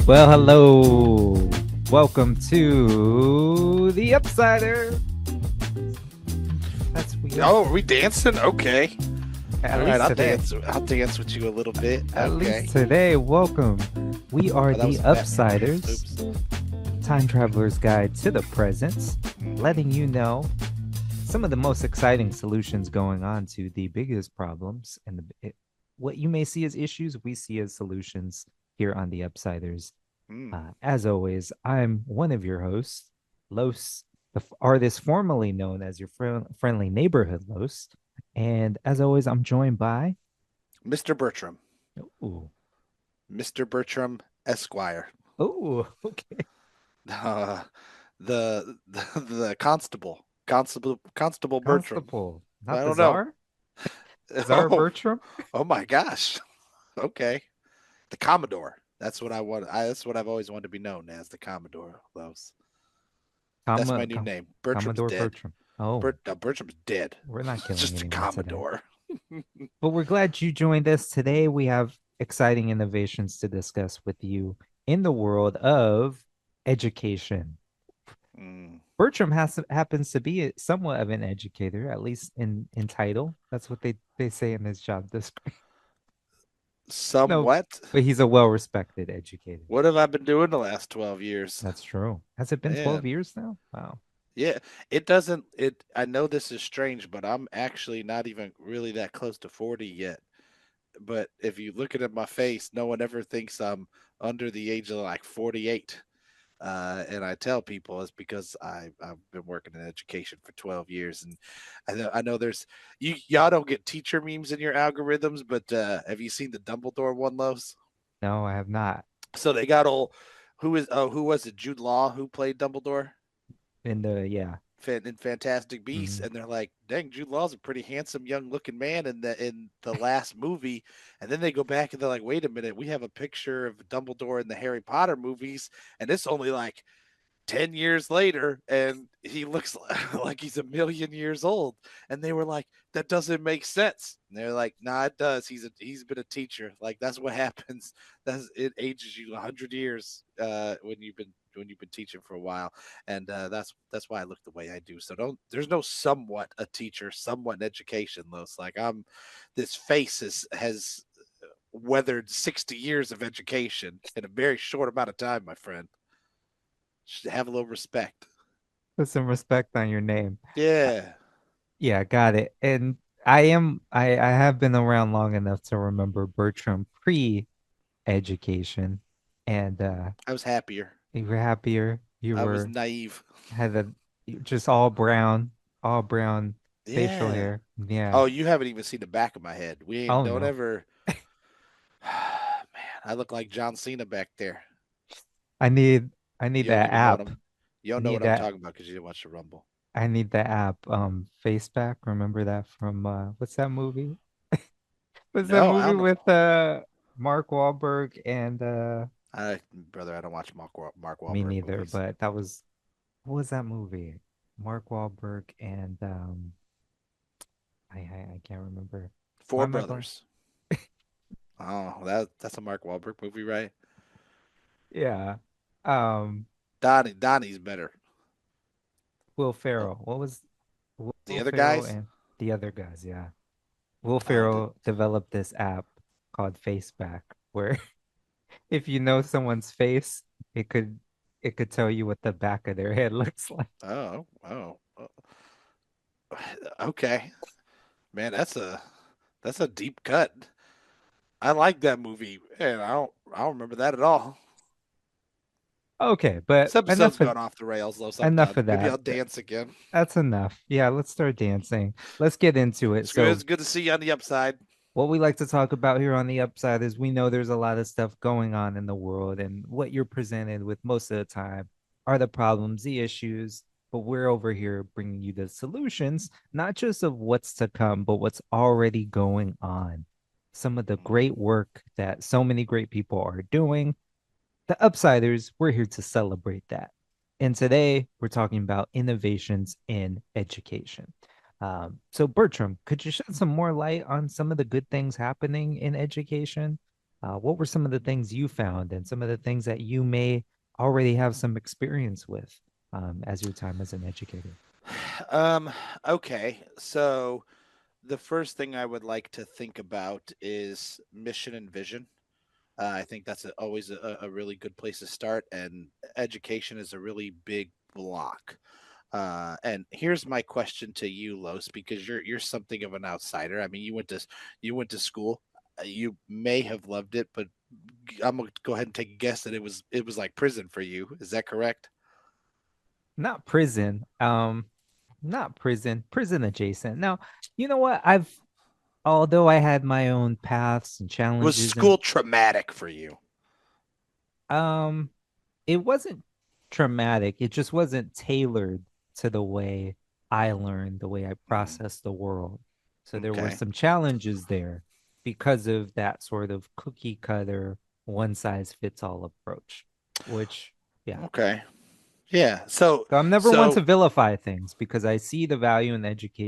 Well, hello. Welcome to the Upsider. That's we got. Oh, are we dancing? Okay. At All right, least I'll today. dance. I'll dance with you a little bit. At Okay. least today, welcome. We are Oh, that the was a Batman. Upsiders, Oops. Time Traveler's Guide to the Present, letting you know some of the most exciting solutions going on to the biggest problems and what you may see as issues, we see as solutions here on the Upsiders. As always, I'm one of your hosts, Los, the artist formerly known as your friendly neighborhood Los. And as always, I'm joined by. Mr. Bertram. Oh, Mr. Bertram Esquire. oh, okay. Uh, the constable. Constable Bertram. Constable, I not the don't know. czar. Czar Oh, Bertram. oh my gosh. Okay. The Commodore. That's what I want. That's what I've always wanted to be known as, the Commodore. That's my new name. Bertram's Commodore dead. Bertram. Oh, Bertram's dead. we're not It's killing just a anyone today. Commodore. But we're glad you joined us today. We have exciting innovations to discuss with you in the world of education. Bertram happens to be somewhat of an educator, at least in title. That's what they say in his job description. No, Somewhat. but he's a well-respected educator. What have I been doing the last 12 years? That's true. Has it been 12 Man. years now? Wow. Yeah, it doesn't it I know this is strange, but I'm actually not even really that close to 40 yet. But if you look at my face, no one ever thinks I'm under the age of like 48. And I tell people it's because I've been working in education for 12 years, and I know there's y'all don't get teacher memes in your algorithms, but have you seen the Dumbledore one, Los? No, I have not. So they got old who was it, Jude Law, who played Dumbledore In the yeah. in Fantastic Beasts, Mhm. and they're like, dang, Jude Law's a pretty handsome young looking man in the last movie. And then they go back and they're like, wait a minute, we have a picture of Dumbledore in the Harry Potter movies, and it's only like 10 years later and he looks like he's a million years old. And they were like, that doesn't make sense. And they're like, nah, it does. He's been a teacher. Like, that's what happens. It ages you 100 years when you've been teaching for a while. And that's why I look the way I do. So there's no somewhat a teacher, somewhat an education, Los. Like, this face has weathered 60 years of education in a very short amount of time, my friend. Should have a little respect. Put some respect on your name. Uh, Yeah. Yeah, got it. And I have been around long enough to remember Bertram pre-education. And I was happier. you were happier. You I was were naive. had a just all brown facial Yeah. hair. Yeah. Oh, you haven't even seen the back of my head. We ain't Oh don't no. ever man, I look like John Cena back there. I need I need You don't that even know what app. I'm you I don't know need what I'm that talking about because you didn't watch the Rumble. I need the app. Faceback. Remember that from what's that movie? What's that No, I movie don't know. with Mark Wahlberg and Brother, I don't watch Mark me Wahlberg neither, movies. but that was what was that movie? Mark Wahlberg and I can't remember. Why Four am I blank? Brothers. Oh, that's a Mark Wahlberg movie, right? Yeah. Um Donnie's better. Will Oh, Ferrell. What was the Will other Ferrell guys? and the other guys, yeah. Will The Ferrell developed this app called Faceback where if you know someone's face, it could it could tell you what the back of their head looks like. oh. Okay. Man, that's a deep cut. I like that movie, and I don't remember that at all. Okay, but This episode's gone off the rails, Los. I'm enough done. of Maybe that. I'll dance again. That's enough. Yeah, let's start dancing. Let's get into it. It's good. It's So, good to see you on the upside. what we like to talk about here on the upside is we know there's a lot of stuff going on in the world, and what you're presented with most of the time are the problems, the issues, but we're over here bringing you the solutions, not just of what's to come, but what's already going on. Some of the great work that so many great people are doing. The Upsiders, we're here to celebrate that. And today we're talking about innovations in education. So, Bertram, could you shed some more light on some of the good things happening in education? What were some of the things you found and some of the things that you may already have some experience with as your time as an educator? Um, okay, so the first thing I would like to think about is mission and vision. I think that's always a really good place to start, and education is a really big block. And here's my question to you, Los, because you're something of an outsider. I mean, you went to school. You may have loved it, but I'm gonna go ahead and take a guess that it was like prison for you. Is that correct? Not prison. Not prison, prison adjacent. Now, you know what? Although I had my own paths and Was challenges and school traumatic for you? um it wasn't traumatic. It just wasn't tailored to the way I learned, the way I Mm, processed the world. So there were okay. some challenges there because of that sort of cookie cutter, one size fits all approach, which, yeah. Okay. Yeah. So So I'm never one to so vilify things because I see the value in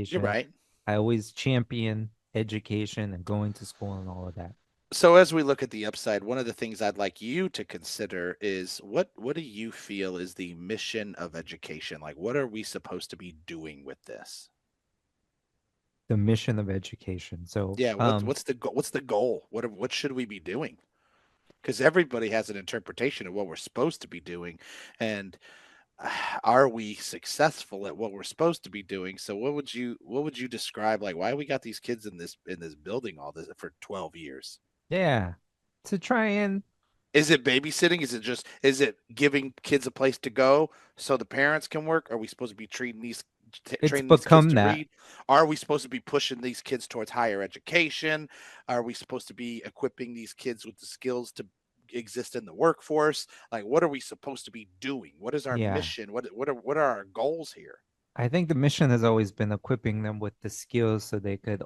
you're education. right. I always champion education and going to school and all of that. So as we look at the upside, one of the things I'd like you to consider is what do you feel is the mission of education? Like what are we supposed to be doing with this? The mission of education. So, Yeah, what's the goal? What should we be doing? Because everybody has an interpretation of what we're supposed to be doing, and are we successful at what we're supposed to be doing? So what would you describe like why we got these kids in this building all this for 12 years? yeah, to try and Is it babysitting? Is it giving kids a place to go so the parents can work? Are we supposed to be it's training these kids become to that. read? Are we supposed to be pushing these kids towards higher education? Are we supposed to be equipping these kids with the skills to exist in the workforce? Like what are we supposed to be doing? What is our Yeah. mission? What are our goals here? I think the mission has always been equipping them with the skills so they could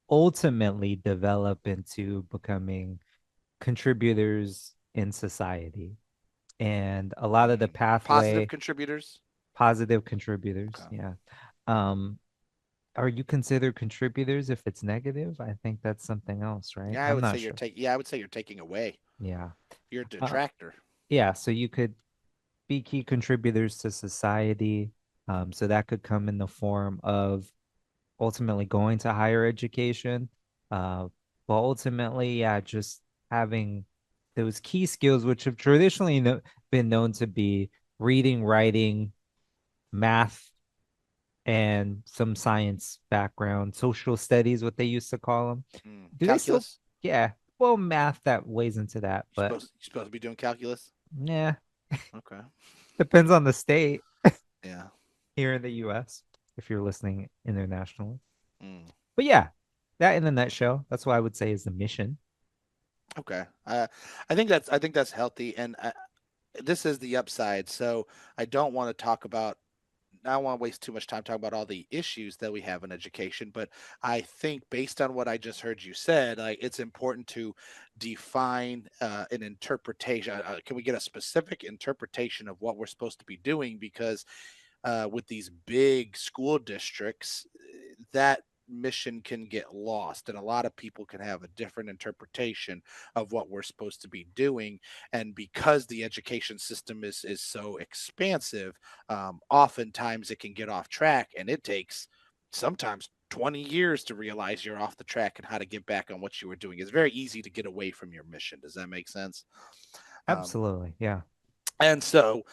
ultimately develop into becoming contributors in society. And a lot of the Positive pathway, contributors? positive contributors. Okay. Yeah. Um, are you considered contributors if it's negative? I think that's something else, right? Yeah, I I'm would say not sure. I would say you're taking away. Yeah. You're a Uh, detractor. yeah. So you could be key contributors to society. So that could come in the form of ultimately going to higher education. But ultimately, yeah, just having those key skills, which have traditionally been known to be reading, writing, math, and some science background, social studies, what they used to call them. Do they still? Calculus? Yeah. Well, math that weighs into that, but You're supposed to be doing calculus? yeah, Okay. depends on the state Yeah. here in the US if you're listening internationally. Mm. But yeah, that in a nutshell, that's what I would say is the mission. Okay. I think that's healthy, and this is the upside. So I don't want to talk about. I don't want to waste too much time talking about all the issues that we have in education, but I think based on what I just heard you said, like it's important to define an interpretation. Can we get a specific interpretation of what we're supposed to be doing? Because with these big school districts, that mission can get lost and a lot of people can have a different interpretation of what we're supposed to be doing, and because the education system is so expansive, oftentimes it can get off track and it takes sometimes 20 years to realize you're off the track and how to get back on what you were doing. It's very easy to get away from your mission. Does that make sense? um, Absolutely. Yeah. and so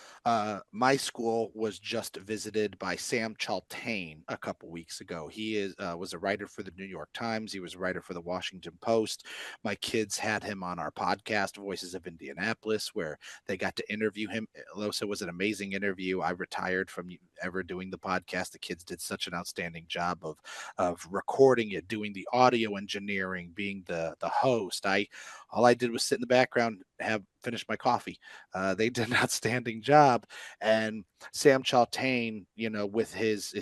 my school was just visited by Sam Chaltain a couple weeks ago. He was a writer for the New York Times. He was a writer for the Washington Post. My kids had him on our podcast, Voices of Indianapolis, where they got to interview him. Losa was an amazing interview. I retired from ever doing the podcast. The kids did such an outstanding job of recording it, doing the audio engineering, being the host. I all I did was sit in the background, have finish my coffee. They did an outstanding job, and Sam Chaltain, you know, with his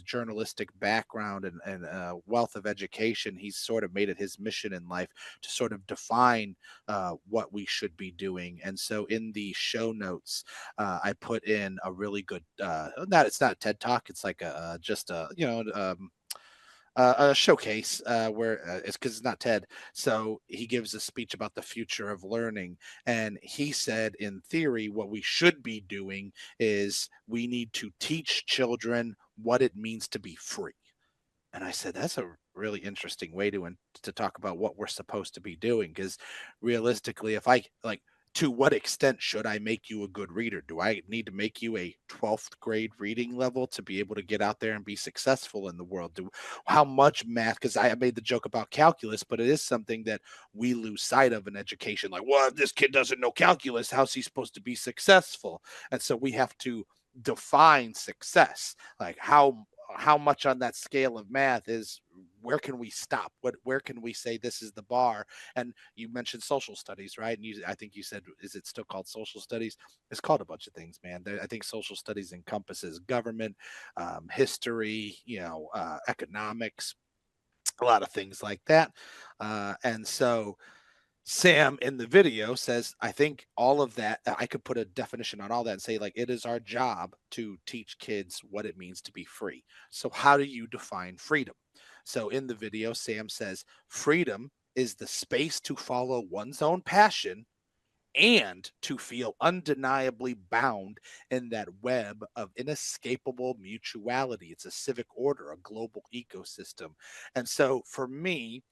journalistic background and wealth of education, he's sort of made it his mission in life to sort of define what we should be doing. And so, in the show notes, I put in a really good, not it's not a TED talk, it's like a just a a showcase where it's because it's not TED. So he gives a speech about the future of learning. And he said, in theory, what we should be doing is we need to teach children what it means to be free. And I said, that's a really interesting way to talk about what we're supposed to be doing. Because realistically, if I like, to what extent should I make you a good reader? Do I need to make you a 12th grade reading level to be able to get out there and be successful in the world? How much math? Because I made the joke about calculus, but it is something that we lose sight of in education. Like, well, if this kid doesn't know calculus, how's he supposed to be successful? And so we have to define success. Like, how much on that scale of math is, where can we stop, where can we say this is the bar? And you mentioned social studies, right? And I think you said, is it still called social studies? It's called a bunch of things, man. I think social studies encompasses government, history, economics, a lot of things like that. And so Sam in the video says, I think all of that, I could put a definition on all that and say, like, it is our job to teach kids what it means to be free. So, how do you define freedom? So, in the video, Sam says, freedom is the space to follow one's own passion and to feel undeniably bound in that web of inescapable mutuality. It's a civic order, a global ecosystem. And so for me,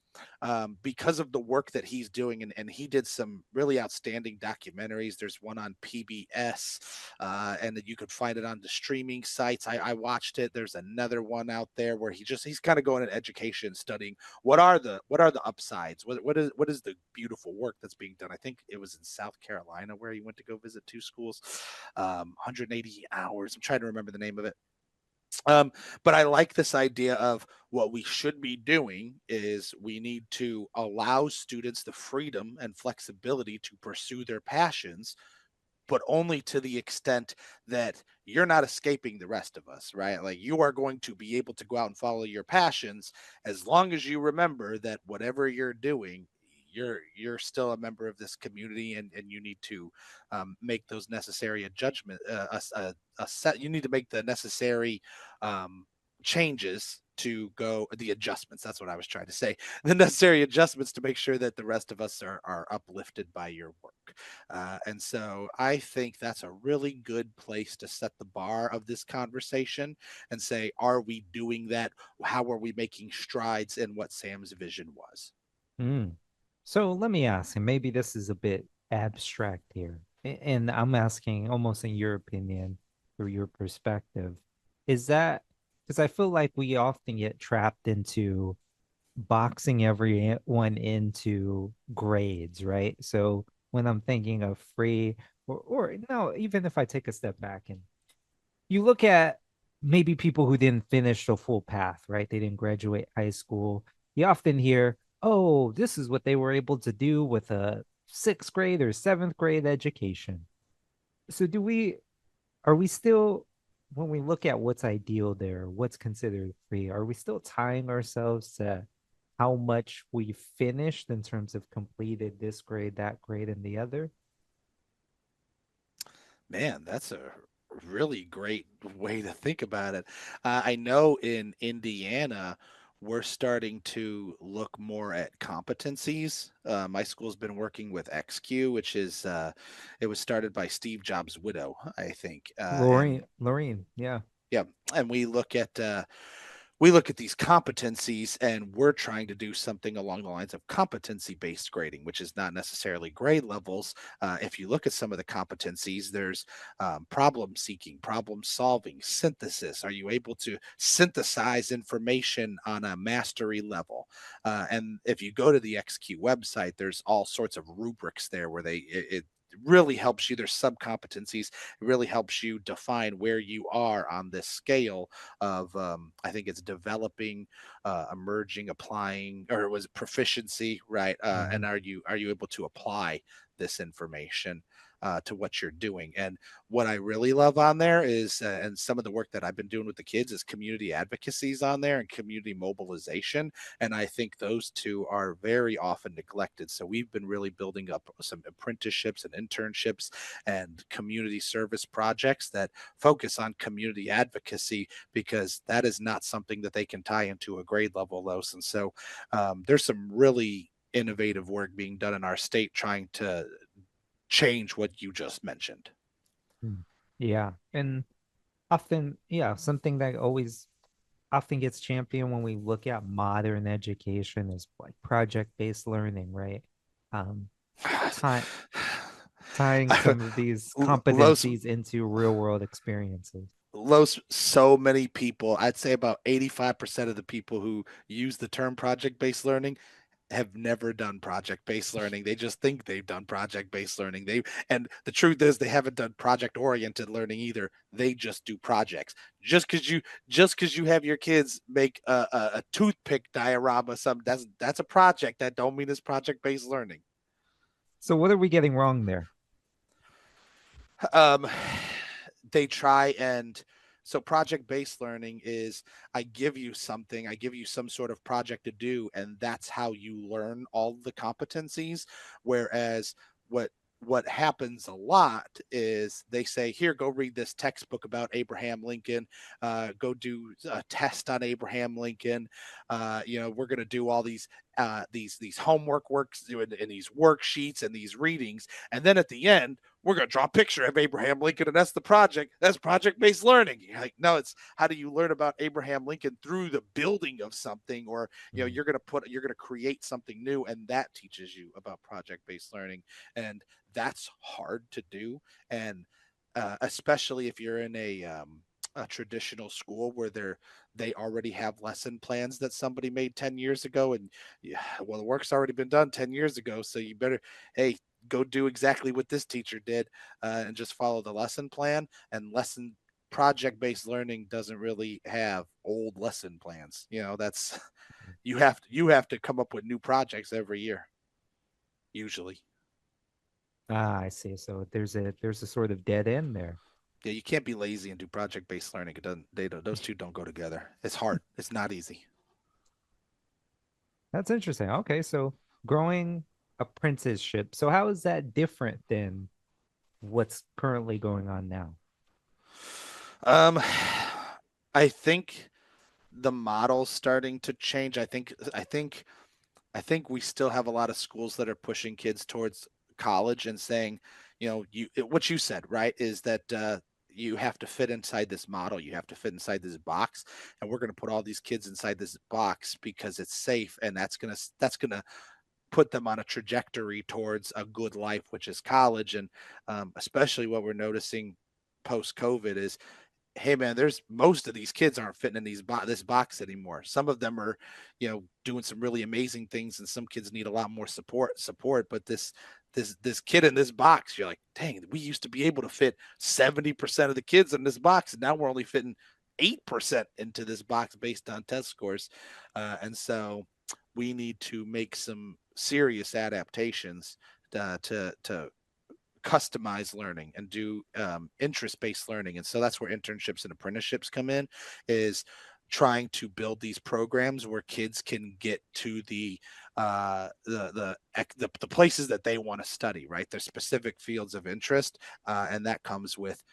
because of the work that he's doing, and he did some really outstanding documentaries. There's one on PBS, and you could find it on the streaming sites. I watched it. There's another one out there where he's kind of going in education, studying what are the upsides, what is the beautiful work that's being done. I think it was in South Carolina where he went to go visit two schools. 180 hours. I'm trying to remember the name of it. Um, but I like this idea of what we should be doing is we need to allow students the freedom and flexibility to pursue their passions, but only to the extent that you're not escaping the rest of us, right? Like, you are going to be able to go out and follow your passions as long as you remember that whatever you're doing, you're still a member of this community, and you need to make those necessary adjustment. You need to make the necessary um, changes to go the adjustments. That's what I was trying to say. The necessary adjustments to make sure that the rest of us are uplifted by your work. And so I think that's a really good place to set the bar of this conversation and say, are we doing that? How are we making strides in what Sam's vision was? Mm. So let me ask, and maybe this is a bit abstract here, and I'm asking almost in your opinion or your perspective, is that because I feel like we often get trapped into boxing everyone into grades, right? So when I'm thinking of free, or no, even if I take a step back and you look at maybe people who didn't finish the full path, right? They didn't graduate high school. You often hear, oh, this is what they were able to do with a sixth grade or seventh grade education. So are we still, when we look at what's ideal there, what's considered free, are we still tying ourselves to how much we finished in terms of completed this grade, that grade, and the other? Man, that's a really great way to think about it. I know in Indiana, we're starting to look more at competencies. My school's been working with XQ, which is it was started by Steve Jobs' widow, I think, and Lorraine, yeah. yeah, and we look at these competencies, and we're trying to do something along the lines of competency based grading, which is not necessarily grade levels. If you look at some of the competencies, there's problem seeking, problem solving, synthesis. Are you able to synthesize information on a mastery level? And if you go to the XQ website, there's all sorts of rubrics there where it really helps you. There's sub competencies. It really helps you define where you are on this scale of I think it's developing, emerging, applying, or was it proficiency, right? Mm-hmm. And are you able to apply this information? to what you're doing. And what I really love on there is, and some of the work that I've been doing with the kids is community advocacies on there and community mobilization. And I think those two are very often neglected. So we've been really building up some apprenticeships and internships and community service projects that focus on community advocacy, because that is not something that they can tie into a grade level, though. And so there's some really innovative work being done in our state trying to change what you just mentioned. Mm. Yeah. And often, yeah, something that always often gets championed when we look at modern education is like project-based learning, right? Um, ty tying some of these Los competencies into real-world experiences. Los so many people, I'd say about 85% of the people who use the term project based learning have never done project based learning. They just think they've done project based learning. And the truth is they haven't done project oriented learning either. They just do projects. Just because you have your kids make a toothpick diorama, some that's a project. That don't mean it's project based learning. So what are we getting wrong there? Um, they try and so project based learning is, I give you something, I give you some sort of project to do, and that's how you learn all the competencies. Whereas what what happens a lot is they say, here, go read this textbook about Abraham Lincoln, go do a test on Abraham Lincoln, we're going to do all these homework works and these worksheets and these readings, and then at the end we're going to draw a picture of Abraham Lincoln, and that's the project. That's project based learning. You're like, no, it's how do you learn about Abraham Lincoln through the building of something, or Mm. you're going to create something new, and that teaches you about project based learning, and that's hard to do, and especially if you're in a traditional school where they already have lesson plans that somebody made 10 years ago, and yeah, well, the work's already been done 10 years ago, so you better, hey, go do exactly what this teacher did, and just follow the lesson plan. And lesson project based learning doesn't really have old lesson plans. That's you have to come up with new projects every year usually. Ah, I see. So there's a sort of dead end there. Yeah, you can't be lazy and do project based learning. It doesn't. They don't. Those two don't go together. It's hard. It's not easy. That's interesting. Okay, so growing apprenticeship. So how is that different than what's currently going on now? Um, I think the model's starting to change. I think we still have a lot of schools that are pushing kids towards college and saying, what you said, right, is that you have to fit inside this model, you have to fit inside this box, and we're going to put all these kids inside this box because it's safe, and that's gonna put them on a trajectory towards a good life, which is college. And especially what we're noticing post COVID is, hey man, there's most of these kids aren't fitting in this box anymore. Some of them are, doing some really amazing things, and some kids need a lot more support. But this kid in this box, you're like, dang, we used to be able to fit 70% of the kids in this box, and now we're only fitting 8% into this box based on test scores. And so we need to make some serious adaptations to customize learning and do interest-based learning. And so that's where internships and apprenticeships come in, is trying to build these programs where kids can get to the places that they want to study, right? Their specific fields of interest, and that comes with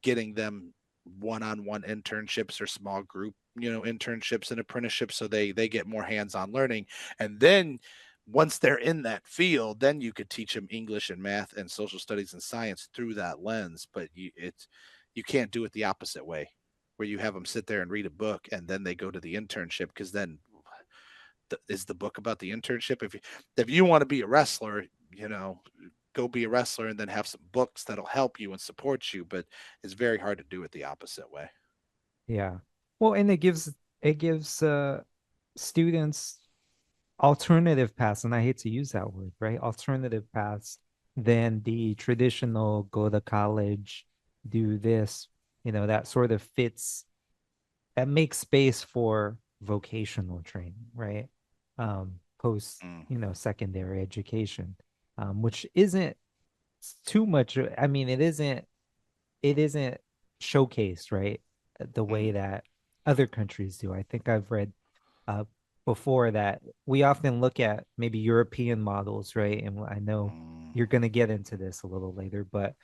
getting them one-on-one internships or small group, internships and apprenticeships, so they get more hands-on learning. And then once they're in that field, then you could teach them English and math and social studies and science through that lens. But you can't do it the opposite way, where you have them sit there and read a book and then they go to the internship, because then is the book about the internship? If you want to be a wrestler, go be a wrestler and then have some books that'll help you and support you. But it's very hard to do it the opposite way. Yeah. Well, and it gives students alternative paths, and I hate to use that word, right? Alternative paths than the traditional go to college, do this, that sort of fits, that makes space for vocational training, right? Post, Mm. secondary education, which isn't too much. I mean, it isn't showcased, right? The way Mm, that other countries do. I think I've read uh, before that we often look at maybe European models, right? And I know mm, you're going to get into this a little later, but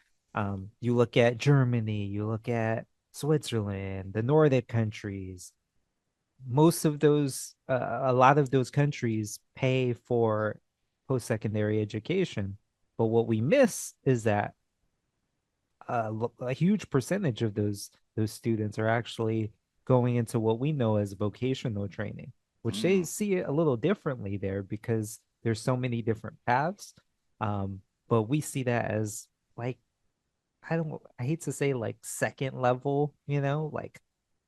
you look at Germany, you look at Switzerland, the Nordic countries. Most of those, a lot of those countries pay for post-secondary education. But what we miss is that a huge percentage of those students are actually going into what we know as vocational training, which they mm, see it a little differently there because there's so many different paths. Um, but we see that as like I hate to say like second level, like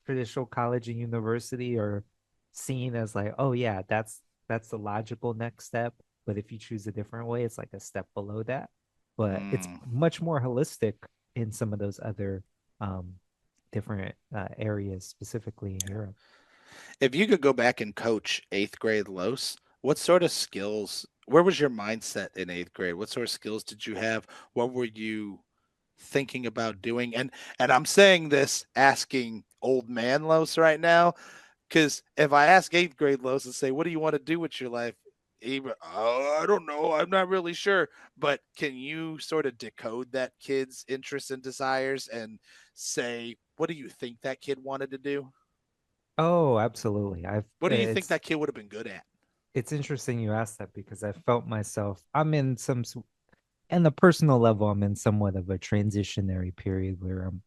traditional college and university are seen as like, oh yeah, that's the logical next step. But if you choose a different way, it's like a step below that. But it's mm. much more holistic in some of those other um different areas, specifically in Europe. If you could go back and coach eighth grade Los, what sort of skills? Where was your mindset in eighth grade? What sort of skills did you have? What were you thinking about doing? And I'm saying this asking old man Los right now, because if I ask eighth grade Los and say, "What do you want to do with your life?" Oh, I don't know. I'm not really sure. But can you sort of decode that kid's interests and desires and say, what do you think that kid wanted to do? Oh, absolutely. What do you think that kid would have been good at? It's interesting you asked that because I felt myself I'm in and the personal level, I'm in somewhat of a transitionary period where I'm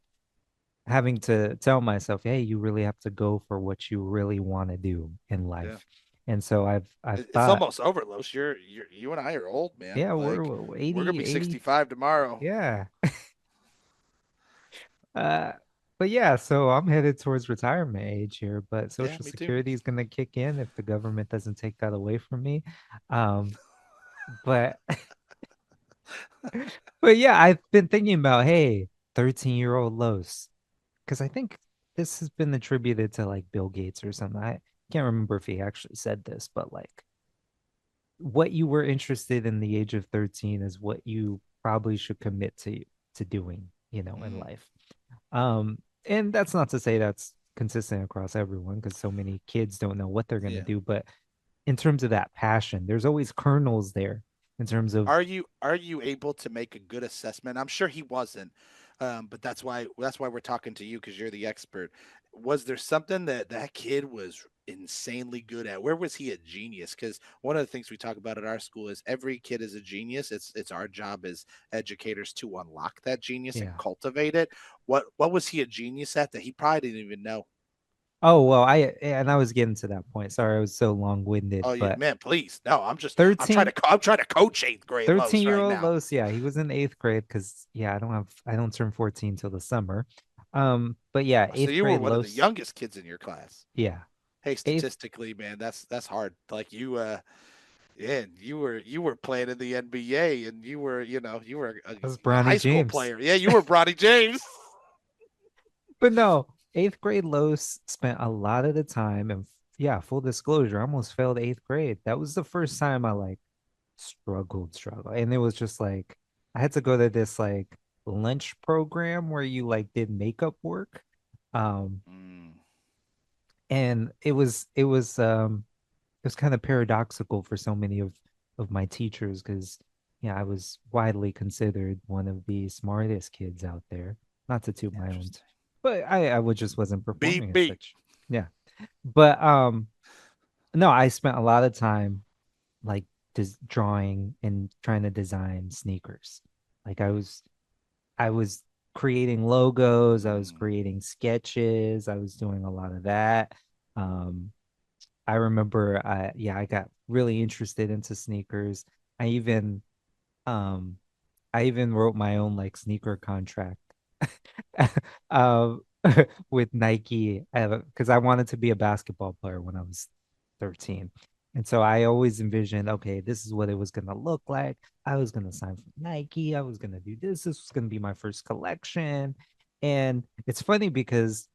having to tell myself, hey, you really have to go for what you really want to do in Yeah. life. And so I've It's thought, almost over, Los. You and I are old, man. yeah, Like we're we're gonna 80, be 80. 65 tomorrow. Yeah. Uh, but yeah, so I'm headed towards retirement age here, but Yeah, Social me too. Security is going to kick in if the government doesn't take that away from me. Um, but but yeah, I've been thinking about, hey, 13-year-old Los, because I think this has been attributed to like Bill Gates or something. I can't remember if he actually said this, but like what you were interested in the age of 13 is what you probably should commit to doing, in Mm, life. And that's not to say that's consistent across everyone because so many kids don't know what they're going to yeah. do, but in terms of that passion, there's always kernels there in terms of Are you able to make a good assessment? I'm sure he wasn't, but that's why we're talking to you because you're the expert. Was there something that that kid was insanely good at? Where was he a genius? Because one of the things we talk about at our school is every kid is a genius. It's our job as educators to unlock that genius and yeah. cultivate it. What was he a genius at that he probably didn't even know? Oh, well, I was getting to that point. Sorry, I was so long-winded, Oh yeah, but man, please. No, thirteen I'm trying to coach eighth grade Los year right old now. Los, yeah, he was in eighth grade because yeah, I don't turn 14 till the summer. But yeah, So eighth you were grade one of the Los, youngest kids in your class. yeah, Hey, eighth. statistically, man, that's hard. Like yeah, you were playing in the NBA and you were That was a Bronny high school James. player. Yeah, you were Bronny James. But no, eighth grade Los spent a lot of the time, and yeah, full disclosure, I almost failed eighth grade. That was the first time I like struggled, and it was just like I had to go to this like lunch program where you like did makeup work. Um, Mm, and it was kind of paradoxical for so many of my teachers because yeah, I was widely considered one of the smartest kids out there. Not to toot my own, interesting. but I would just wasn't performing Beep as beep. such. Yeah, but no, I spent a lot of time like drawing and trying to design sneakers. Like I was creating logos, I was Mm, creating sketches, I was doing a lot of that. Um, I remember I got really interested into sneakers. I even um I even wrote my own like sneaker contract um with Nike because I wanted to be a basketball player when I was 13. And so I always envisioned, okay, this is what it was gonna look like. I was gonna sign for Nike. I was gonna do this. This was gonna be my first collection. And it's funny because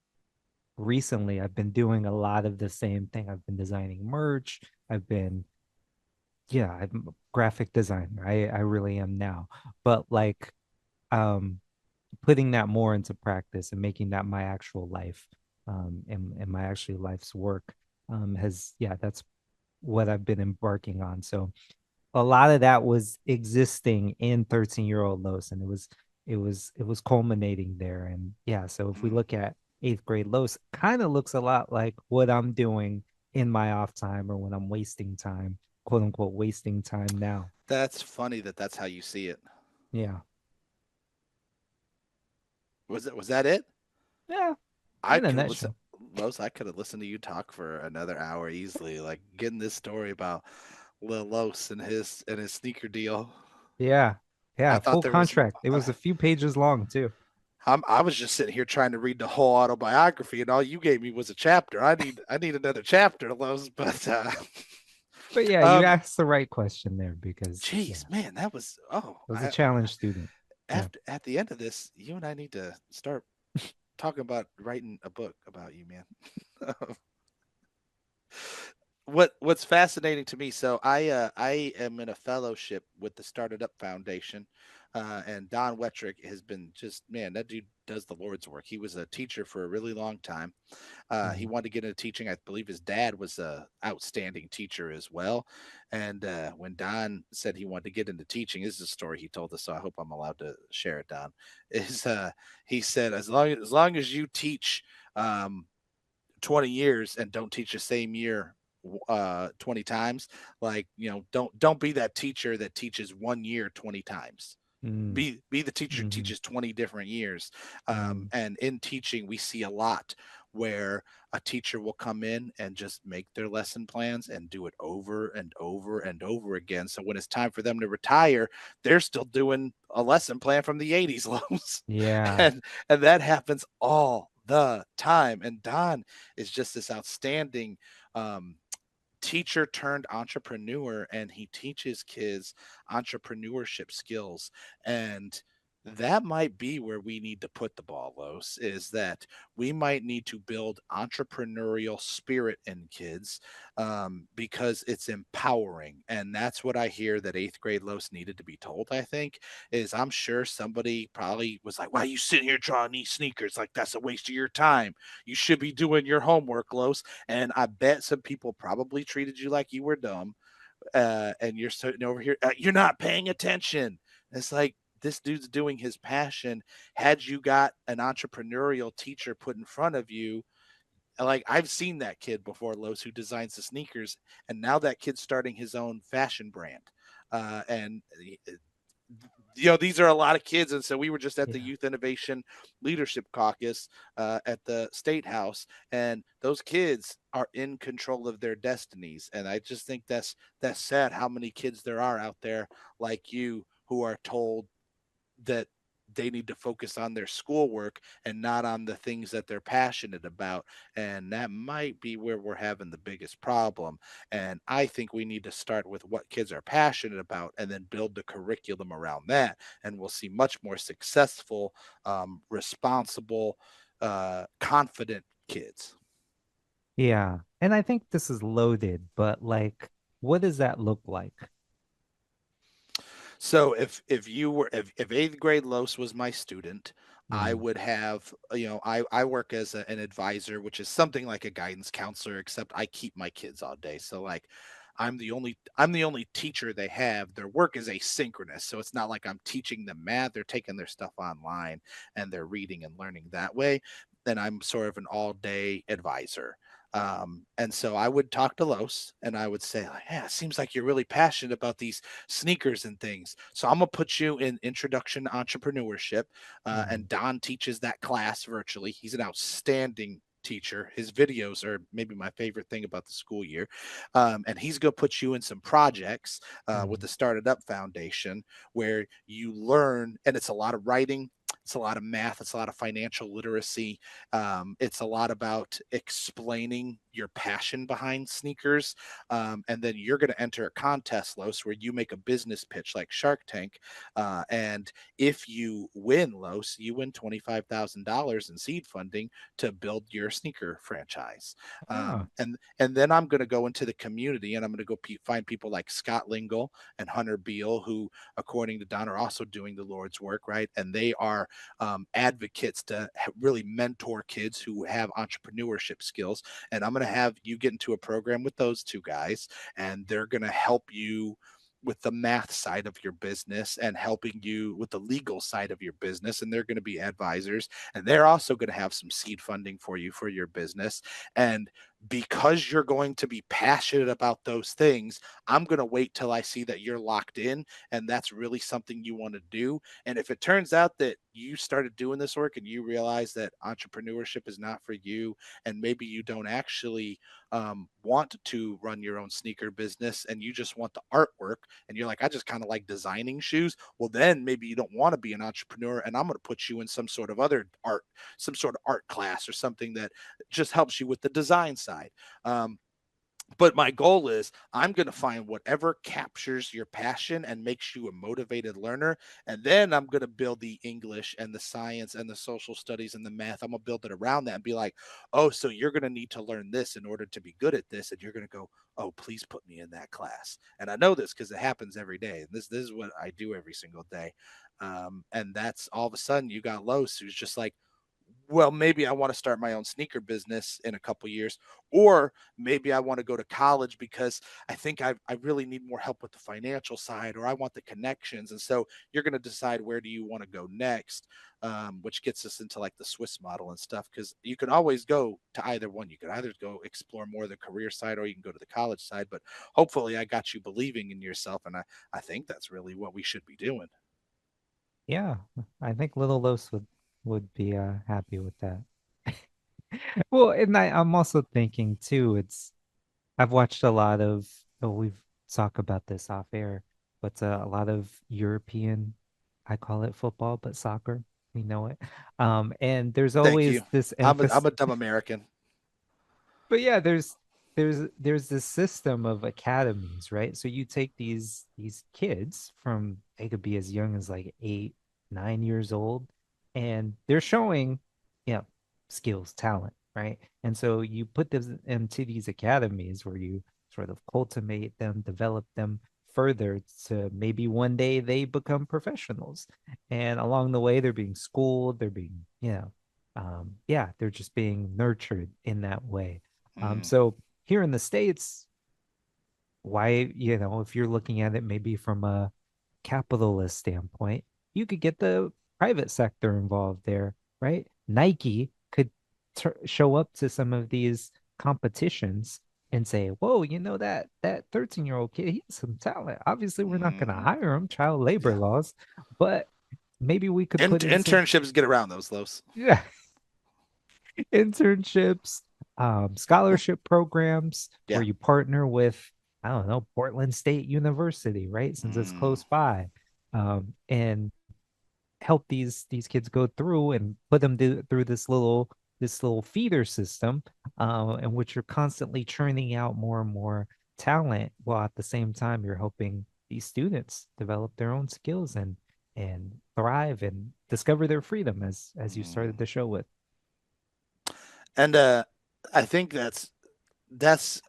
recently I've been doing a lot of the same thing. I've been designing merch. I've been, yeah, graphic designer. I really am now. But like um putting that more into practice and making that my actual life and my actually life's work has yeah, that's what I've been embarking on. So a lot of that was existing in 13-year-old Los, and it was culminating there. And yeah, so if we Mm. look at eighth grade Los, kind of looks a lot like what I'm doing in my off time or when I'm wasting time, quote unquote wasting time now. That's funny that that's how you see it. Yeah. Was that it? Yeah, I in a could listen. nutshell. Los, I could have listened to you talk for another hour easily. Like getting this story about Lil Los and his sneaker deal. Yeah. I Yeah, thought full there was. contract. It was a few pages long too. I was just sitting here trying to read the whole autobiography, and all you gave me was a chapter. I need another chapter, Los. But But yeah, you um, asked the right question there because yeah, geez, man, that was I was a challenge student. Yeah. after at the end of this, you and I need to start talking about writing a book about you, man. What's fascinating to me, so I am in a fellowship with the Started Up Foundation, and Don Wettrick has been just, man, that dude does the Lord's work. He was a teacher for a really long time. He Mhm. wanted to get into teaching. I believe his dad was a outstanding teacher as well. And when Don said he wanted to get into teaching, this is a story he told us, so I hope I'm allowed to share it. Don is he said, as long as you teach um, 20 years and don't teach the same year 20 times, like, don't be that teacher that teaches 1 year 20 times. Mm, Be the teacher who mhm, teaches 20 different years. mm. And in teaching we see a lot where a teacher will come in and just make their lesson plans and do it over and over and over again, so when it's time for them to retire, they're still doing a lesson plan from the 80s lows. Yeah. And that happens all the time, and Don is just this outstanding um, teacher turned entrepreneur, and he teaches kids entrepreneurship skills. And that might be where we need to put the ball, Los, is that we might need to build entrepreneurial spirit in kids, because it's empowering. And that's what I hear that eighth grade Los needed to be told, I think, is I'm sure somebody probably was like, why are you sitting here drawing these sneakers? Like, that's a waste of your time. You should be doing your homework, Los. And I bet some people probably treated you like you were dumb. And you're sitting over here, you're not paying attention. It's like, this dude's doing his passion. Had you got an entrepreneurial teacher put in front of you, like I've seen that kid before, Los, who designs the sneakers, and now that kid's starting his own fashion brand. And these are a lot of kids, and so we were just at the Yeah. Youth Innovation Leadership Caucus at the State House, and those kids are in control of their destinies. And I just think that's sad how many kids there are out there like you who are told that they need to focus on their schoolwork and not on the things that they're passionate about. And that might be where we're having the biggest problem. And I think we need to start with what kids are passionate about and then build the curriculum around that. And we'll see much more successful, responsible, confident kids. Yeah. And I think this is loaded, but like, what does that look like? So if eighth grade Los was my student, I Mm, would have, I work as an advisor, which is something like a guidance counselor, except I keep my kids all day. So like I'm the only teacher they have. Their work is asynchronous. So it's not like I'm teaching them math. They're taking their stuff online and they're reading and learning that way. Then I'm sort of an all day advisor. And so I would talk to Los and I would say, like, yeah, it seems like you're really passionate about these sneakers and things. So I'm gonna put you in Introduction to Entrepreneurship, mm, and Don teaches that class virtually. He's an outstanding teacher. His videos are maybe my favorite thing about the school year. And he's going to put you in some projects with mm, the Started Up Foundation where you learn, and it's a lot of writing. It's a lot of math. It's a lot of financial literacy. It's a lot about explaining your passion behind sneakers. And then you're going to enter a contest, Los, where you make a business pitch like Shark Tank. And if you win, Los, you win $25,000 in seed funding to build your sneaker franchise. Oh, And then I'm going to go into the community and I'm going to go find people like Scott Lingle and Hunter Beale, who, according to Don, are also doing the Lord's work, right? And they are advocates to really mentor kids who have entrepreneurship skills. And I'm going to have you get into a program with those two guys, and they're going to help you with the math side of your business and helping you with the legal side of your business. And they're going to be advisors, and they're also going to have some seed funding for you for your business. And because you're going to be passionate about those things, I'm going to wait till I see that you're locked in and that's really something you want to do. And if it turns out that you started doing this work and you realize that entrepreneurship is not for you, and maybe you don't actually want to run your own sneaker business and you just want the artwork, and you're like, I just kind of like designing shoes, well, then maybe you don't want to be an entrepreneur. And I'm going to put you in some sort of other art, some sort of art class or something that just helps you with the design side. Um, but my goal is I'm going to find whatever captures your passion and makes you a motivated learner. And then I'm going to build the English and the science and the social studies and the math. I'm going to build it around that and be like, oh, so you're going to need to learn this in order to be good at this. And you're going to go, oh, please put me in that class. And I know this because it happens every day. And this is what I do every single day. And that's all of a sudden you got Los, who's just like, well, maybe I want to start my own sneaker business in a couple years, or maybe I want to go to college because I think I really need more help with the financial side, or I want the connections. And so you're going to decide where do you want to go next, which gets us into like the Swiss model and stuff. Because you can always go to either one. You could either go explore more of the career side, or you can go to the college side. But hopefully, I got you believing in yourself, and I think that's really what we should be doing. yeah. I think little Los would be happy with that. Well, and I'm also thinking too, I've watched a lot of, oh, we've talked about this off air, but a lot of European, I call it football, but soccer, we know it. And there's Thank always you. this I'm emphasis, a dumb American. but yeah, there's this system of academies, right? So you take these kids from, they could be as young as like 8, 9 years old, and they're showing, you know, skills, talent, right? And so you put them into these academies where you sort of cultivate them, develop them further to maybe one day they become professionals. And along the way, they're being schooled, they're being, yeah, they're just being nurtured in that way. Mm, So here in the States, why, if you're looking at it maybe from a capitalist standpoint, you could get the private sector involved there, right? Nike could show up to some of these competitions and say, whoa, that 13-year-old kid, he has some talent. Obviously, we're not going to mhm. hire him, child labor Yeah. laws, but maybe we could put in some, Internships get around those, Los. yeah, internships, scholarship programs where Yeah. you partner with, I don't know, Portland State University, right? Since it's Mm, close by, and help these kids go through and put them through this little feeder system, in which you're constantly churning out more and more talent, while at the same time you're helping these students develop their own skills and thrive and discover their freedom, as you mm. started the show with. And I think that's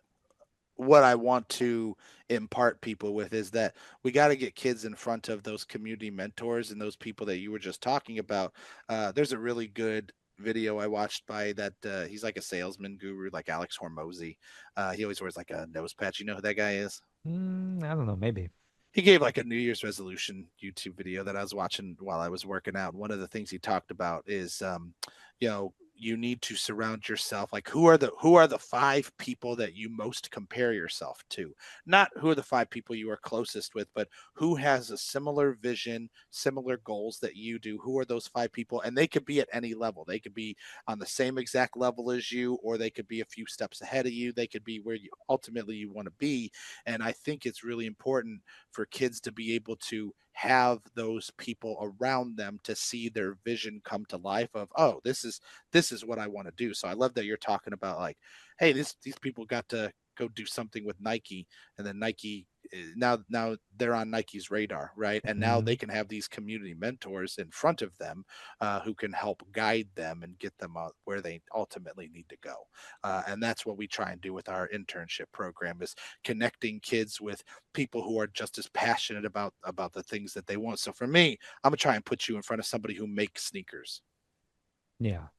what I want to impart people with is that we got to get kids in front of those community mentors and those people that you were just talking about. There's a really good video I watched by that. He's like a salesman guru, like Alex Hormozy. He always wears like a nose patch. You know who that guy is? I don't know, maybe. He gave like a New Year's resolution YouTube video that I was watching while I was working out. One of the things he talked about is, you need to surround yourself, like who are the 5 people that you most compare yourself to, not who are the 5 people you are closest with, but who has a similar vision, similar goals that you do. Who are those 5 people? And they could be at any level. They could be on the same exact level as you, or they could be a few steps ahead of you. They could be where you ultimately you want to be. And I think it's really important for kids to be able to have those people around them to see their vision come to life of, oh, this is what I want to do. So I love that you're talking about like, hey, these people got to go do something with Nike, and then Nike, now they're on Nike's radar, right? And now they Mhm. can have these community mentors in front of them, who can help guide them and get them out where they ultimately need to go. And that's what we try and do with our internship program, is connecting kids with people who are just as passionate about the things that they want. So for me, I'm gonna try and put you in front of somebody who makes sneakers. Yeah.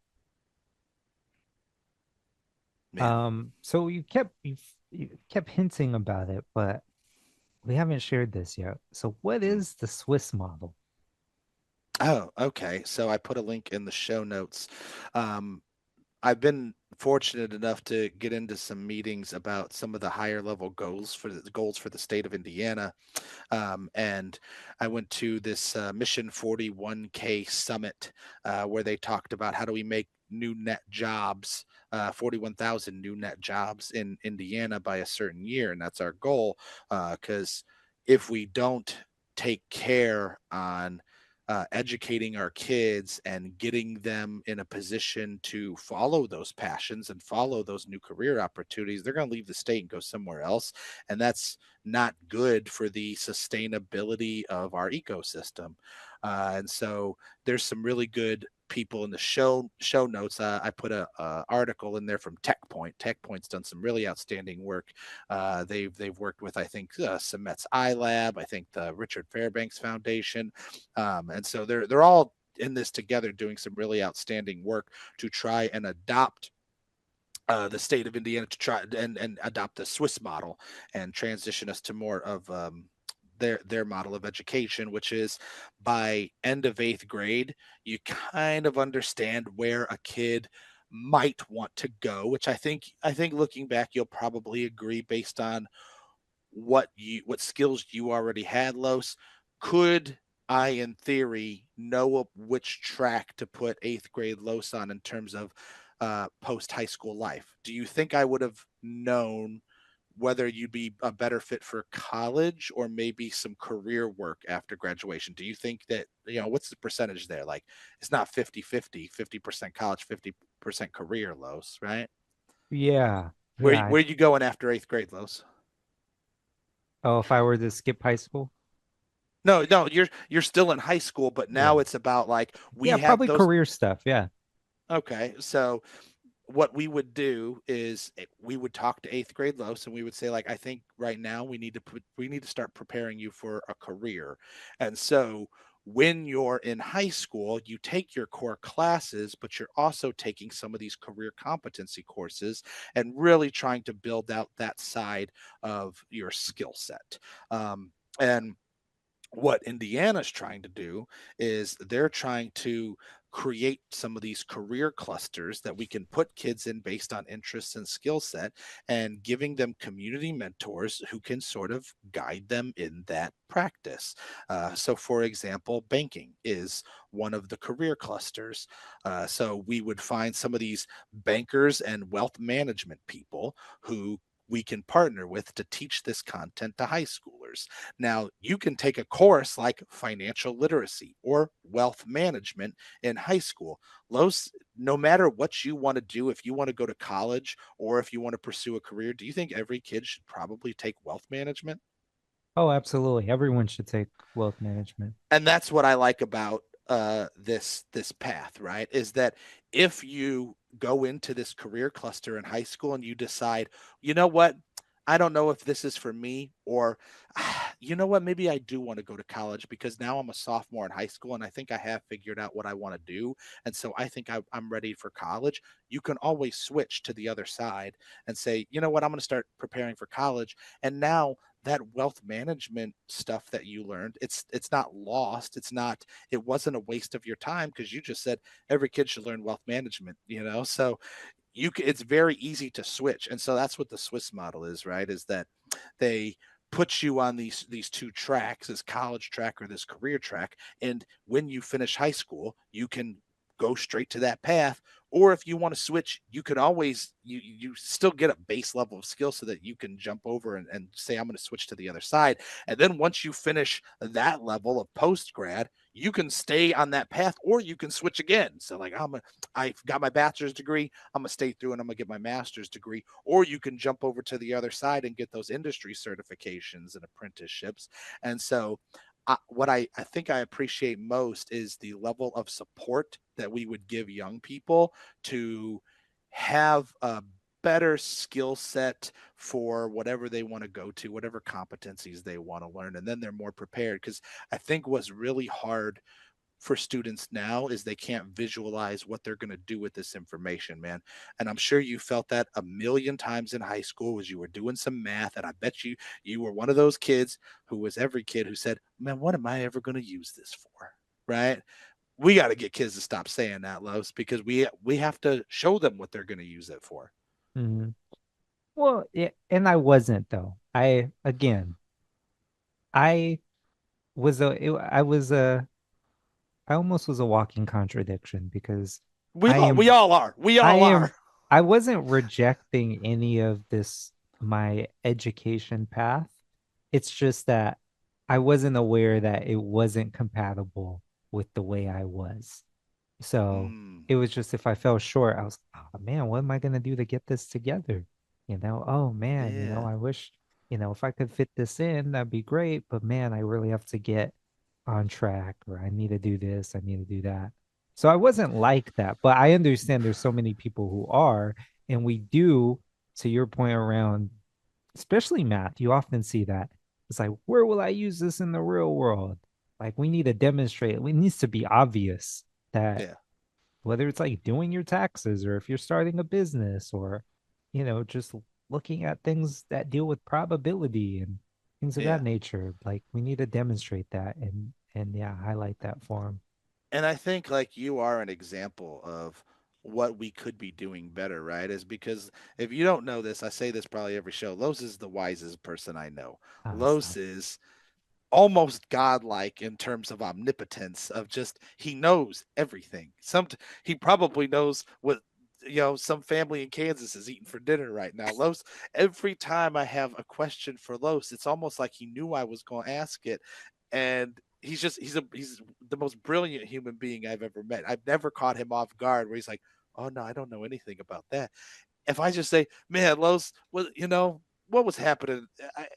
Man. So you kept hinting about it, but we haven't shared this yet. So what Mm. is the Swiss model? Oh, okay. So I put a link in the show notes. Um, I've been fortunate enough to get into some meetings about some of the higher level goals for the state of Indiana. And I went to this Mission 41K summit, where they talked about how do we make new net jobs, 41,000 new net jobs in Indiana by a certain year. And that's our goal. Because if we don't take care on educating our kids and getting them in a position to follow those passions and follow those new career opportunities, they're going to leave the state and go somewhere else. And that's not good for the sustainability of our ecosystem. And so there's some really good people in the show notes. I put a article in there from TechPoint. TechPoint's done some really outstanding work. They've worked with, I think, Cemet's iLab, I think the Richard Fairbanks Foundation, and so they're all in this together doing some really outstanding work to try and adopt the state of Indiana to try and adopt the Swiss model and transition us to more of their model of education, which is by end of eighth grade, you kind of understand where a kid might want to go, which I think looking back, you'll probably agree based on what skills you already had, Los. Could I, in theory, know which track to put eighth grade Los on in terms of post high school life? Do you think I would have known whether you'd be a better fit for college or maybe some career work after graduation? Do you think that, what's the percentage there? Like, it's not 50-50, 50% college, 50% career, Los, right? Yeah. Where, Yeah. where you going after eighth grade, Los? Oh, if I were to skip high school? No, no, you're still in high school, but now Yeah. it's about like Yeah, we have probably those. career stuff. Yeah. Okay, so what we would do is we would talk to eighth grade Los and we would say like, I think right now we need to start preparing you for a career. And so when you're in high school, you take your core classes, but you're also taking some of these career competency courses and really trying to build out that side of your skill set. And what Indiana's trying to do is they're trying to create some of these career clusters that we can put kids in based on interests and skill set, and giving them community mentors who can sort of guide them in that practice. So for example, banking is one of the career clusters. So we would find some of these bankers and wealth management people who we can partner with to teach this content to high schoolers. Now, you can take a course like financial literacy or wealth management in high school. Los, no matter what you want to do, if you want to go to college or if you want to pursue a career, do you think every kid should probably take wealth management? Oh, absolutely. Everyone should take wealth management. And that's what I like about this path, right? Is that if you go into this career cluster in high school and you decide, you know what, I don't know if this is for me, or you know what, maybe I do want to go to college because now I'm a sophomore in high school and I think I have figured out what I want to do. And so I think I'm ready for college. You can always switch to the other side and say, you know what, I'm going to start preparing for college. And now that wealth management stuff that you learned, it's not lost. It wasn't a waste of your time because you just said every kid should learn wealth management, so it's very easy to switch. And so that's what the Swiss model is, right? Is that they put you on these two tracks, this college track or this career track, and when you finish high school you can go straight to that path. Or if you want to switch, you can always you still get a base level of skill so that you can jump over and say, I'm going to switch to the other side. And then once you finish that level of post grad, you can stay on that path or you can switch again. So like I've got my bachelor's degree, I'm gonna stay through and I'm gonna get my master's degree, or you can jump over to the other side and get those industry certifications and apprenticeships. And so what I think I appreciate most is the level of support that we would give young people to have a better skill set for whatever they want to go to, whatever competencies they want to learn, and then they're more prepared. Because I think what's really hard for students now is they can't visualize what they're going to do with this information, man. And I'm sure you felt that a million times in high school as you were doing some math. And I bet you were one of those kids who was every kid who said, man, what am I ever going to use this for? Right? We got to get kids to stop saying that, Los, because we have to show them what they're going to use it for. Mhm. Well, yeah, and I wasn't though. I again, I was I was I almost was a walking contradiction because I We am all are. We I all are. am I wasn't rejecting any of this my education path. It's just that I wasn't aware that it wasn't compatible with the way I was. So Mm, it was just if I fell short, I was, oh man, what am I gonna do to get this together? Oh man, yeah, I wish, if I could fit this in, that'd be great. But man, I really have to get on track, or I need to do this, I need to do that. So I wasn't like that, but I understand there's so many people who are, and we do, to your point around, especially math, you often see that. It's like, where will I use this in the real world? Like we need to demonstrate, it needs to be obvious that yeah, whether it's like doing your taxes or if you're starting a business or just looking at things that deal with probability and things of yeah. that nature, like we need to demonstrate that and yeah, highlight that for them. And I think like you are an example of what we could be doing better, right? Is because if you don't know this, I say this probably every show. Los is the wisest person I know. Ah, Los stop. is almost godlike in terms of omnipotence of just he knows everything. He probably knows what some family in Kansas is eating for dinner right now. Los, every time I have a question for Los, it's almost like he knew I was going to ask it, and he's the most brilliant human being I've ever met. I've never caught him off guard where he's like, "Oh no, I don't know anything about that." If I just say, "Man, Los, what was happening?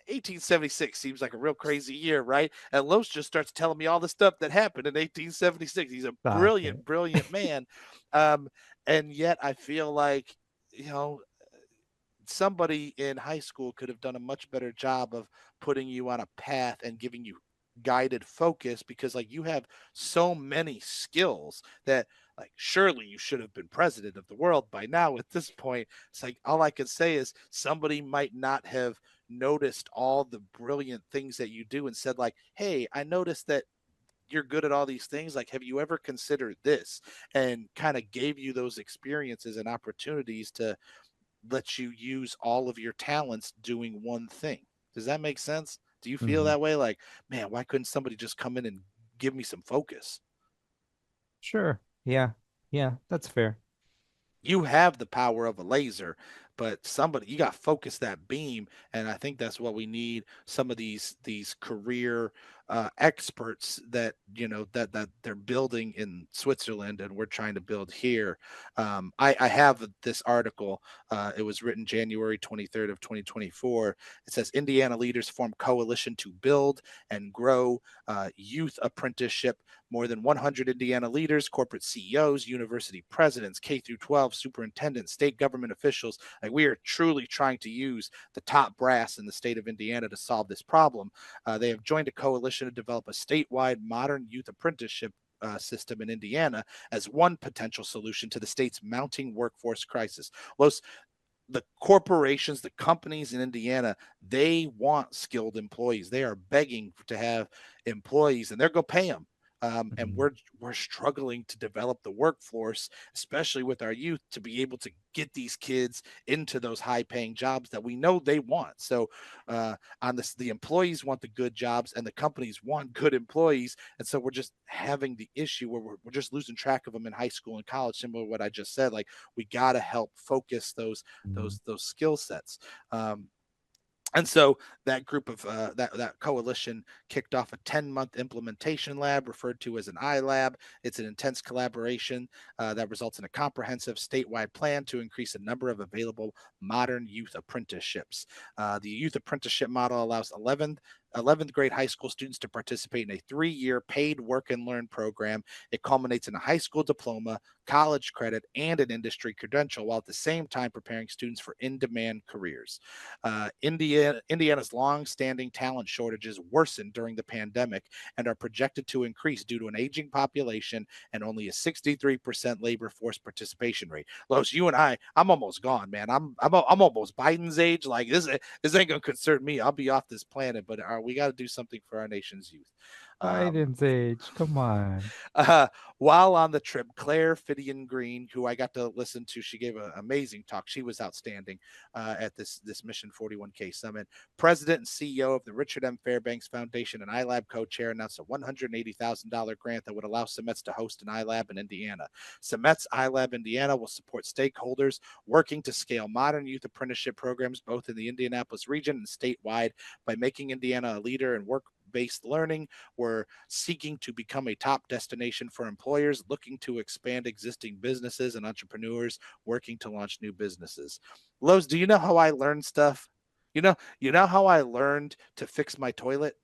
1876 seems like a real crazy year, right?" And Los just starts telling me all the stuff that happened in 1876. He's a Stop brilliant, it. brilliant man, um, and yet I feel like somebody in high school could have done a much better job of putting you on a path and giving you guided focus because like you have so many skills that like surely you should have been president of the world by now at this point. It's like all I can say is somebody might not have noticed all the brilliant things that you do and said like, hey, I noticed that you're good at all these things, like have you ever considered this, and kind of gave you those experiences and opportunities to lets you use all of your talents doing one thing. Does that make sense? Do you feel Mhm. that way? Like, man, why couldn't somebody just come in and give me some focus? Sure. Yeah. Yeah, that's fair. You have the power of a laser, but somebody you got to focus that beam, and I think that's what we need. Some of these career experts that that they're building in Switzerland, and we're trying to build here. I have this article. It was written January 23rd of 2024. It says Indiana leaders form coalition to build and grow youth apprenticeship. More than 100 Indiana leaders, corporate CEOs, university presidents, K through 12 superintendents, state government officials. Like we are truly trying to use the top brass in the state of Indiana to solve this problem. They have joined a coalition to develop a statewide modern youth apprenticeship system in Indiana as one potential solution to the state's mounting workforce crisis. Los, the corporations, the companies in Indiana, they want skilled employees. They are begging to have employees, and they're going to pay them. And Mhm. we're struggling to develop the workforce, especially with our youth, to be able to get these kids into those high paying jobs that we know they want. So on this, the employees want the good jobs and the companies want good employees, and so we're just having the issue where we're just losing track of them in high school and college, similar to what I just said. Like, we got to help focus Mhm. those skill sets. And so that group of that coalition kicked off a 10-month implementation lab referred to as an iLab. It's an intense collaboration that results in a comprehensive statewide plan to increase the number of available modern youth apprenticeships. The youth apprenticeship model allows 11th grade high school students to participate in a 3-year paid work and learn program. It culminates in a high school diploma, college credit, and an industry credential, while at the same time preparing students for in-demand careers. Indiana's long-standing talent shortages worsened during the pandemic and are projected to increase due to an aging population and only a 63% labor force participation rate. Los, you and I'm almost gone, man. I'm almost Biden's age. Like, this ain't gonna concern me. I'll be off this planet, but we got to do something for our nation's youth. Um, Biden's age. Come on. uh, while on the trip, Claire Fidian Green, who I got to listen to, she gave an amazing talk. She was outstanding at this Mission 41K summit. President and CEO of the Richard M. Fairbanks Foundation and iLab co-chair announced a $180,000 grant that would allow Cemets to host an iLab in Indiana. Cemets iLab Indiana will support stakeholders working to scale modern youth apprenticeship programs both in the Indianapolis region and statewide by making Indiana a leader in work-based learning. We're seeking to become a top destination for employers looking to expand existing businesses and entrepreneurs working to launch new businesses. Lowe's, do you know how I learned stuff? You know how I learned to fix my toilet?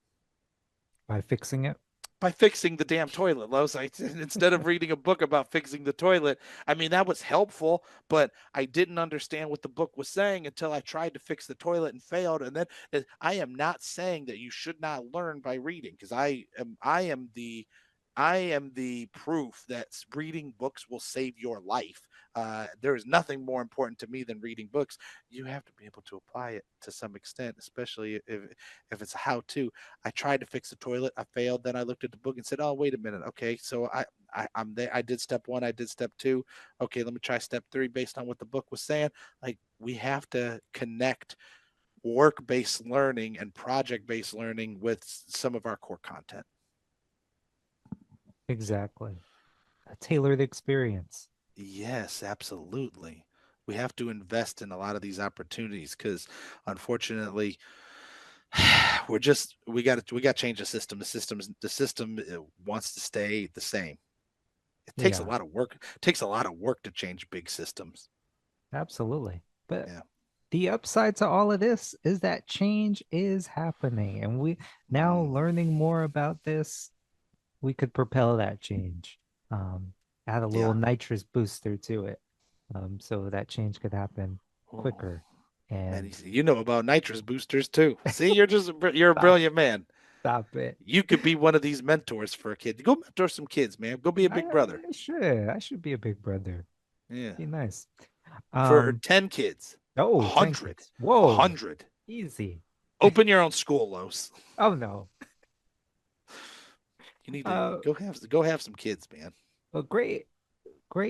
By fixing it. By fixing the damn toilet, Los. Instead of reading a book about fixing the toilet, I mean, that was helpful, but I didn't understand what the book was saying until I tried to fix the toilet and failed. And then I am not saying that you should not learn by reading, because I am the proof that reading books will save your life. There is nothing more important to me than reading books. You have to be able to apply it to some extent, especially if it's a how-to. I tried to fix the toilet. I failed. Then I looked at the book and said, "Oh, wait a minute. Okay, so I'm there. I did step one. I did step two. Okay, let me try step three based on what the book was saying." Like, we have to connect work-based learning and project-based learning with some of our core content. Exactly. A tailored experience. Yes, absolutely. We have to invest in a lot of these opportunities because, unfortunately, we got to change the system. The system wants to stay the same. It takes a Yeah, lot of work. It takes a lot of work to change big systems. absolutely. But Yeah. the upside to all of this is that change is happening. And we now Mm. learning more about this, we could propel that change. Um, Add a little Yeah. nitrous booster to it. So that change could happen Oh, quicker. man, And you know about nitrous boosters too. See, you're a stop, brilliant man. stop it. You could be one of these mentors for a kid. Go mentor some kids, man. Go be a big brother. I should. I should be a big brother. Yeah. Be nice. For Um, 10 kids. A oh, 10 hundred. kids. A Whoa, hundred. easy. Open your own school, Los. Oh no. You need to Uh, go have some kids, man. well, great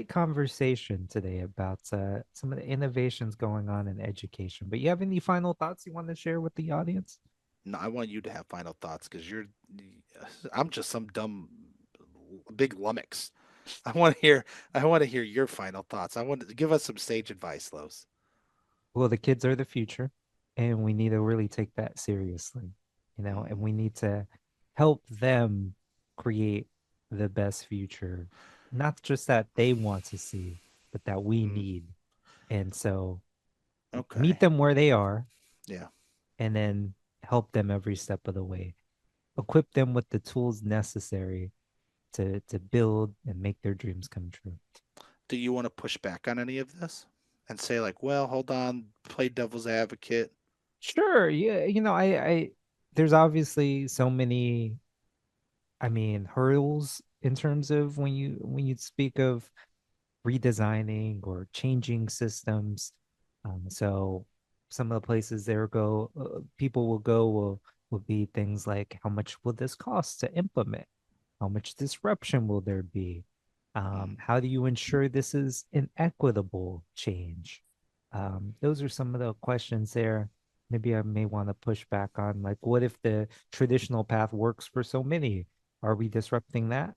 conversation today about some of the innovations going on in education. But you have any final thoughts you want to share with the audience? No, I want you to have final thoughts because I'm just some dumb big lummox. I want to hear I want to hear your final thoughts. I want to give us some sage advice, Los. Well, the kids are the future, and we need to really take that seriously, and Mm, we need to help them create the best future, not just that they want to see, but that we mm, need. And so meet okay. them where they are Yeah. and then help them every step of the way. Equip them with the tools necessary to build and make their dreams come true. Do you want to push back on any of this and say, like, well, hold on, play devil's advocate? Sure, yeah, I there's obviously so many, I mean, hurdles in terms of when you speak of redesigning or changing systems. So some of the places there go people will go will be things like how much will this cost to implement? How much disruption will there be? Mm. How do you ensure this is an equitable change? Those are some of the questions there. Maybe I may want to push back on, like, what if the traditional path works for so many? Are we disrupting that?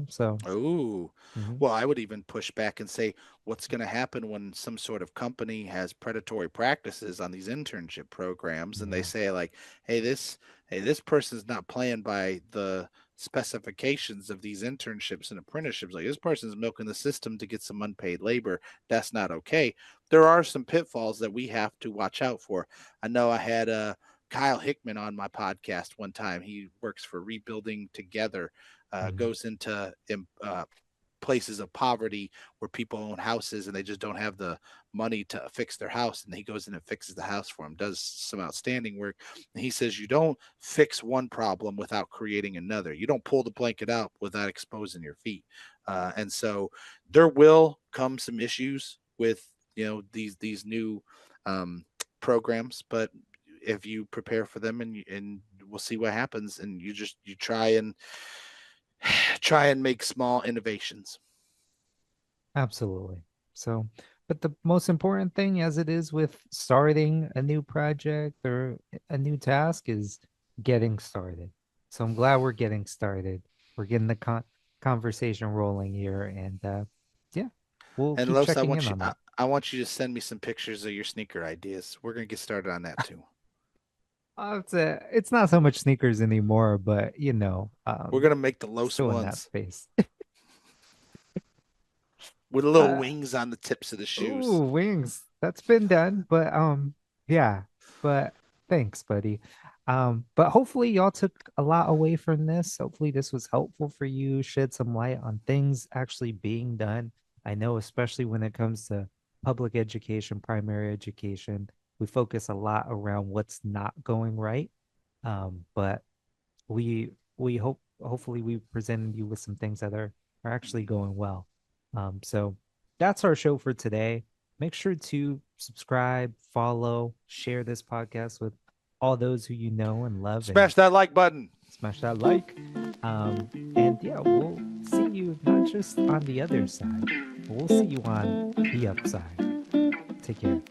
So Oh, mhm, well, I would even push back and say, what's going to happen when some sort of company has predatory practices on these internship programs, and they yeah. say like, hey, this person's not playing by the specifications of these internships and apprenticeships. Like this person's milking the system to get some unpaid labor. That's not okay. There are some pitfalls that we have to watch out for. I know I had Kyle Hickman on my podcast one time. He works for Rebuilding Together, Mhm. goes into places of poverty where people own houses and they just don't have the money to fix their house. And he goes in and fixes the house for them, does some outstanding work. And he says, you don't fix one problem without creating another. You don't pull the blanket out without exposing your feet. And so there will come some issues with, these new um, programs, but if you prepare for them and we'll see what happens, and you try and make small innovations. Absolutely. So, but the most important thing, as it is with starting a new project or a new task, is getting started. So I'm glad we're getting started. We're getting the conversation rolling here, and yeah, we'll And keep Los, I checking in want you on I, that. I want you to send me some pictures of your sneaker ideas. We're gonna get started on that too. It's not so much sneakers anymore, but We're gonna make the Los still in that ones space. with little uh, wings on the tips of the shoes. Ooh, wings. That's been done, but yeah. But thanks, buddy. But hopefully y'all took a lot away from this. Hopefully this was helpful for you, shed some light on things actually being done. I know, especially when it comes to public education, primary education, we focus a lot around what's not going right. But we hopefully we presented you with some things that are actually going well. So that's our show for today. Make sure to subscribe, follow, share this podcast with all those who you know and love, and Smash that like button. smash that like. And yeah, we'll see you not just on the other side, but we'll see you on the upside. Take care.